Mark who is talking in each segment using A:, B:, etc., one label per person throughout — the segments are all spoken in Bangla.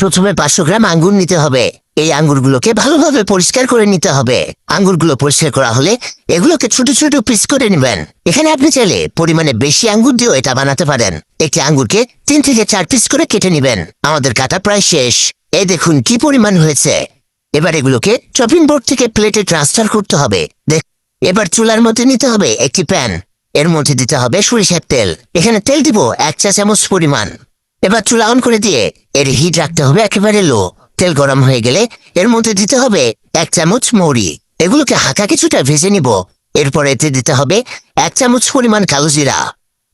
A: প্রথমে 500 গ্রাম আঙ্গুর নিতে হবে। এই আঙ্গুরগুলোকে ভালোভাবে পরিষ্কার করে নিতে হবে। আঙ্গুরগুলো পরিষ্কার করা হলে এগুলোকে ছোট ছোট পিস করে নেবেন। এখানে আপনি চাইলে পরিমাণে বেশি আঙ্গুর দিয়েও এটা বানাতে পারেন। একটি আঙ্গুরকে 3 থেকে 4 পিস করে কেটে নেবেন। আমাদের কাটা প্রায় শেষ। এই দেখুন কি পরিমাণ হয়েছে। এবার এগুলোকে চপিং বোর্ড থেকে প্লেটে ট্রান্সফার করতে হবে। এবার চুলার মধ্যে নিতে হবে একটি প্যান। এর মধ্যে দিতে হবে সরিষার তেল। এখানে তেল দিব 1 চা চামচ পরিমাণ। এবার চুলা অন করে দিয়ে এর হিট রাখতে হবে একেবারে লো। তেল গরম হয়ে গেলে এর মধ্যে দিতে হবে 1 চামচ মৌরি। এগুলোকে হালকা কিছুটা ভেজে নিব। এরপর এতে দিতে হবে 1 চামচ পরিমাণ কালো জিরা।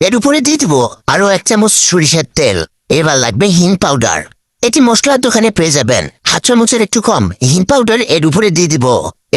A: এর উপরে দিয়ে দিব আরো 1 চামচ সরিষার তেল। এবার লাগবে হিং পাউডার। এটি মশলার দোকানে পেয়ে যাবেন। 1/2 চামচের একটু কম হিং পাউডার এর উপরে দিয়ে দিব।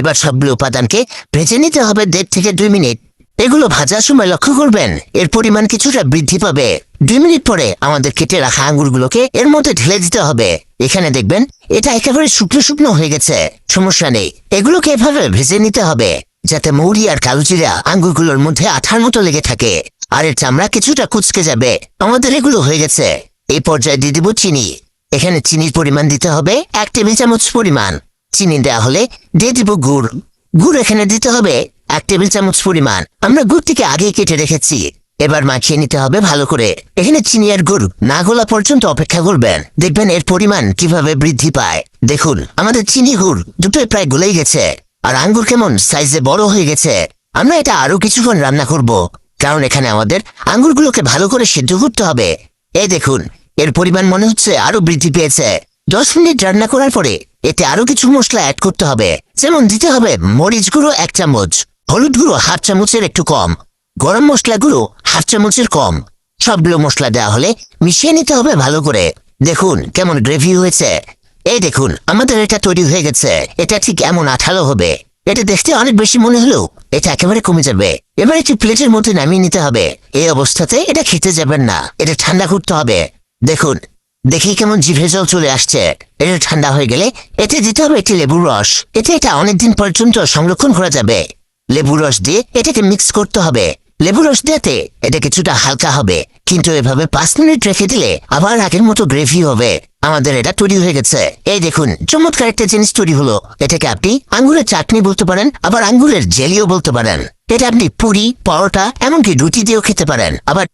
A: এবার সবগুলো উপাদানকে ভেজে নিতে হবে 1.5 থেকে 2 মিনিট। এগুলো ভাজার সময় লক্ষ্য করবেন এর পরিমাণ কিছুটা বৃদ্ধি পাবে। 2 মিনিট পরে আমাদের কেটে রাখা আঙ্গুরগুলোকে এর মধ্যে ঢেলে দিতে হবে। এখানে দেখবেন এটা একেবারে শুকনো শুকনো হয়ে গেছে। সমস্যা নেই, এগুলোকে এভাবে ভেজে নিতে হবে যাতে মৌরি আর কালো জিরা আঙ্গুরগুলোর মধ্যে আঠার মতো লেগে থাকে আর এর চামড়া কিছুটা কুচকে যাবে। আমাদের এগুলো হয়ে গেছে। এই পর্যায়ে দিয়ে দিব চিনি। এখানে চিনির পরিমাণ দিতে হবে 1 টেবিল চামচ পরিমাণ। চিনি দেওয়া হলে দিয়ে দিব গুড়। গুড় এখানে দিতে হবে 1 টেবিল চামচ পরিমাণ। আমরা গুড়টিকে আগেই কেটে রেখেছি। এবার মাখিয়ে নিতে হবে ভালো করে। এখানে চিনি আর গুড় না গলা পর্যন্ত অপেক্ষা করবেন। দেখবেন এর পরিমাণ কিভাবে বৃদ্ধি পায়। দেখুন আমাদের চিনি গুড় দুটোই প্রায় গলেই গেছে আর আঙ্গুর কেমন সাইজে বড় হয়ে গেছে। আমরা এটা আরো কিছুক্ষণ রান্না করব, কারণ এখানে আমাদের আঙ্গুরগুলোকে ভালো করে সিদ্ধ করতে হবে। এই দেখুন এর পরিমাণ মনে হচ্ছে আরো বৃদ্ধি পেয়েছে। 10 মিনিট রান্না করার পরে এতে আরো কিছু মশলা অ্যাড করতে হবে। যেমন দিতে হবে মরিচ গুঁড়ো 1 চামচ, হলুদ গুঁড়ো 1/2 চামচের একটু কম, গরম মশলা গুঁড়ো 1/2 চামচের কম। সবগুলো মশলা দেওয়া হলে মিশিয়ে নিতে হবে ভালো করে। দেখুন কেমন গ্রেভি হয়েছে। এই দেখুন আমাদের এটা তৈরি হয়ে গেছে। এটা ঠিক এমন আঠালো হবে। এটা দেখতে অনেক বেশি মনে হলেও এটা একেবারে কমে যাবে। এবার একটি প্লেটের মধ্যে নামিয়ে নিতে হবে। এই অবস্থাতে এটা খেতে যাবেন না, এটা ঠান্ডা করতে হবে। দেখুন দেখি কেমন জিভে জল চলে আসছে। এটা ঠান্ডা হয়ে গেলে এতে দিতে হবে একটি লেবুর রস। এতে এটা অনেকদিন পর্যন্ত সংরক্ষণ করা যাবে। লেবুর রস দিয়ে এটাকে মিক্স করতে হবে। লেবুর রস দিতে এটা কিছুটা হালকা হবে, কিন্তু এভাবে 5 মিনিট রেখে দিলে আবার আগের মতো গ্রেভি হবে। আমাদের এটা তৈরি হয়ে গেছে। এই দেখুন চমৎকার একটা জিনিস তৈরি হলো। এটাকে আপনি আঙ্গুরের চাটনি বলতে পারেন, আবার আঙ্গুরের জেলিও বলতে পারেন। এটা আপনি পুরি, পরোটা এমনকি রুটি দিয়েও খেতে পারেন। আবার